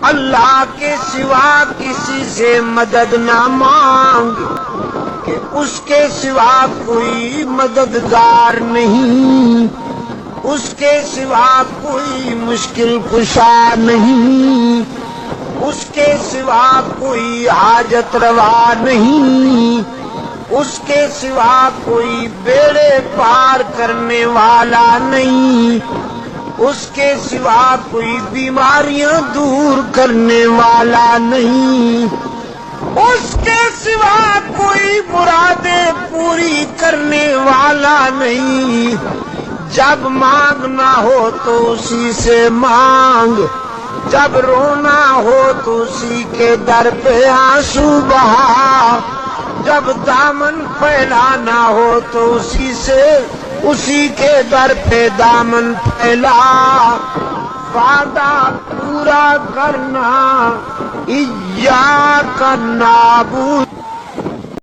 اللہ کے سوا کسی سے مدد نہ مانگ کہ اس کے سوا کوئی مددگار نہیں، اس کے سوا کوئی مشکل کشا نہیں، اس کے سوا کوئی حاجت روا نہیں، اس کے سوا کوئی بیڑے پار کرنے والا نہیں، اس کے سوا کوئی بیماریاں دور کرنے والا نہیں، اس کے سوا کوئی مرادیں پوری کرنے والا نہیں۔ جب مانگنا ہو تو اسی سے مانگ، جب رونا ہو تو اسی کے در پہ آنسو بہا، جب دامن پھیلانا ہو تو اسی کے در پہ دامن پھیلا، وعدہ پورا کرنا ایاک نعبد